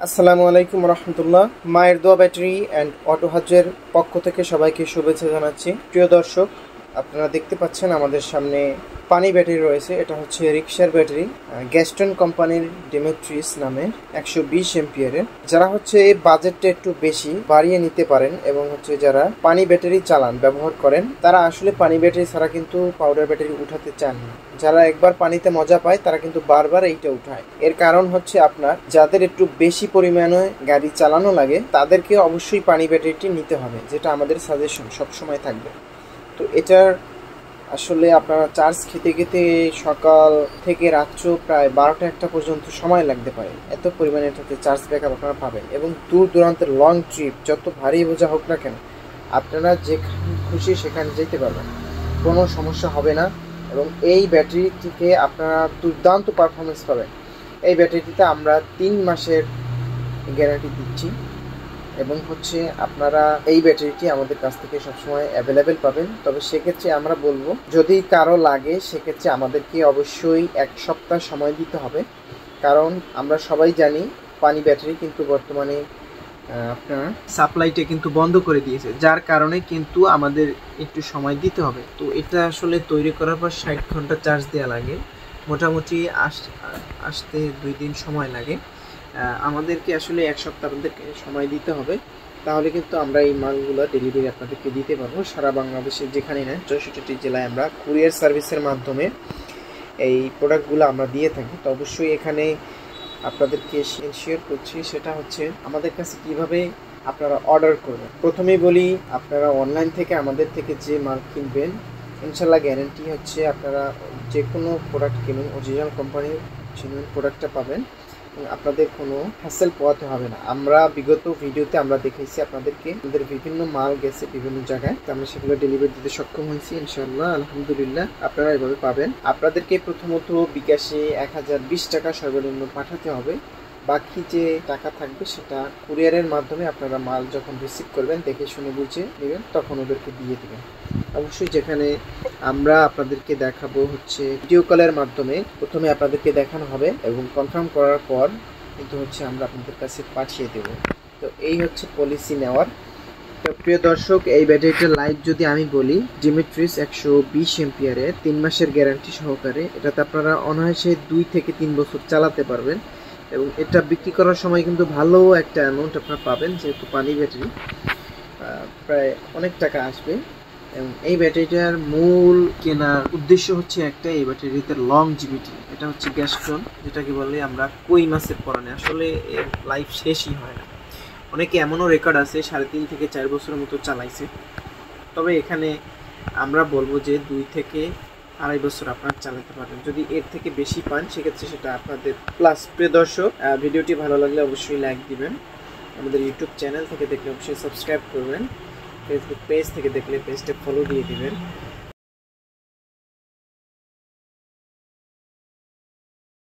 আসসালামু আলাইকুম রহমতুল্লাহ। মায়ের দোয়া ব্যাটারি অ্যান্ড অটো হাজের পক্ষ থেকে সবাইকে শুভেচ্ছা জানাচ্ছি। প্রিয় দর্শক, আপনারা দেখতে পাচ্ছেন আমাদের সামনে পানি ব্যাটারি রয়েছে। এটা হচ্ছে রিক্সার ব্যাটারি, গ্যাস্টন কোম্পানির ডিমেট্রিস নামে 120 এম্পিয়ারের। যারা হচ্ছে এই বাজেটটা একটু বেশি বাড়িয়ে নিতে পারেন এবং হচ্ছে যারা পানি ব্যাটারি চালান ব্যবহার করেন, তারা আসলে পানি ব্যাটারি ছাড়া কিন্তু পাউডার ব্যাটারি উঠাতে চান না। যারা একবার পানিতে মজা পায় তারা কিন্তু বারবার এইটা উঠায়। এর কারণ হচ্ছে আপনার যাদের একটু বেশি পরিমাণে গাড়ি চালানো লাগে তাদেরকে অবশ্যই পানি ব্যাটারিটি নিতে হবে, যেটা আমাদের সাজেশন সবসময় থাকবে। তো এটার আসলে আপনারা চার্জ খেতে খেতে সকাল থেকে রাত্র প্রায় 12টা-1টা পর্যন্ত সময় লাগতে পারে। এত পরিমাণে এটাতে চার্জ ব্যাকআপ আপনারা পাবেন এবং দূর দূরান্তের লং ট্রিপ যত ভারী বোঝা হোক না কেন, আপনারা যেখানে খুশি সেখানে যেতে পারবেন, কোনো সমস্যা হবে না। এবং এই ব্যাটারিটিকে আপনারা দুর্দান্ত পারফরমেন্স পাবেন। এই ব্যাটারিটিতে আমরা 3 মাসের গ্যারান্টি দিচ্ছি এবং হচ্ছে আপনারা এই ব্যাটারিটি আমাদের কাছ থেকে সবসময় অ্যাভেলেবেল পাবেন। তবে সেক্ষেত্রে আমরা বলবো, যদি কারো লাগে সেক্ষেত্রে আমাদেরকে অবশ্যই 1 সপ্তাহ সময় দিতে হবে। কারণ আমরা সবাই জানি পানি ব্যাটারি কিন্তু বর্তমানে আপনার সাপ্লাইটা কিন্তু বন্ধ করে দিয়েছে, যার কারণে কিন্তু আমাদের একটু সময় দিতে হবে। তো এটা আসলে তৈরি করার পর 60 ঘন্টা চার্জ দেওয়া লাগে, মোটামুটি আসতে 2 দিন সময় লাগে। আমাদেরকে আসলে 1 সপ্তাহ আপনাদেরকে সময় দিতে হবে, তাহলে কিন্তু আমরা এই মালগুলো ডেলিভারি আপনাদেরকে দিতে পারবো সারা বাংলাদেশের যেখানেই না, 64টি জেলায় আমরা কুরিয়ার সার্ভিসের মাধ্যমে এই প্রোডাক্টগুলো আমরা দিয়ে থাকি। তো অবশ্যই এখানে আপনাদেরকে শেয়ার করছি, সেটা হচ্ছে আমাদের কাছে কিভাবে আপনারা অর্ডার করবেন। প্রথমেই বলি, আপনারা অনলাইন থেকে আমাদের থেকে যে মাল কিনবেন, ইনশাল্লাহ গ্যারেন্টি হচ্ছে আপনারা যে কোনো প্রোডাক্ট কিনুন অরিজিনাল কোম্পানির জেনুইন প্রোডাক্টটা পাবেন এবং আপনাদের কোনো হ্যাসেল পোহাতে হবে না। আমরা বিগত ভিডিওতে আমরা দেখেছি আপনাদেরকে, আমাদের বিভিন্ন মাল গেছে বিভিন্ন জায়গায়, তো আমরা সেগুলো ডেলিভারি দিতে সক্ষম হয়েছি ইনশাল্লাহ, আলহামদুলিল্লাহ। আপনারা এভাবে পাবেন। আপনাদেরকে প্রথমত বিকাশে 1020 টাকা সর্বনিম্ন পাঠাতে হবে। বাকি যে টাকা থাকবে সেটা কুরিয়ারের মাধ্যমে আপনারা মাল যখন রিসিভ করবেন দেখে শুনে বুঝে নেবেন, তখন ওদেরকে দিয়ে দেবেন। অবশ্যই যেখানে আমরা আপনাদেরকে দেখাবো হচ্ছে ভিডিও কলের মাধ্যমে, প্রথমে আপনাদেরকে দেখানো হবে এবং কনফার্ম করার পর কিন্তু হচ্ছে আমরা আপনাদের কাছে পাঠিয়ে দেব। তো এই হচ্ছে পলিসি নেওয়ার। তো প্রিয় দর্শক, এই ব্যাটারিটার লাইফ যদি আমি বলি, ডিমেট্রিস 120 এম্পিয়ারের 3 মাসের গ্যারান্টি সহকারে। এটাতে আপনারা অনায়াসে 2 থেকে 3 বছর চালাতে পারবেন এবং এটা বিক্রি করার সময় কিন্তু ভালো একটা অ্যামাউন্ট আপনারা পাবেন, যেহেতু পানি ব্যাটারি প্রায় অনেক টাকা আসবে। এবং এই ব্যাটারিটার মূল কেনার উদ্দেশ্য হচ্ছে একটা, এই ব্যাটারিতে লংজিভিটি, এটা হচ্ছে গ্যাস্টন, যেটাকে বলে আমরা কই মাছের পরানে, আসলে এর লাইফ শেষই হয় না। অনেকে এমনও রেকর্ড আছে 3.5 থেকে 4 বছরের মতো চালাইছে। তবে এখানে আমরা বলবো যে 2 থেকে 2.5 বছর আপনারা চালাতে পারবেন। যদি এর থেকে বেশি পান সেক্ষেত্রে সেটা আপনাদের প্লাস। প্রিয় দর্শক, ভিডিওটি ভালো লাগলে অবশ্যই লাইক দিবেন। আমাদের ইউটিউব চ্যানেল থেকে দেখলে অবশ্যই সাবস্ক্রাইব করবেন। ফেসবুক পেজ থেকে দেখলে পেজটা ফলো দিয়ে দিবেন।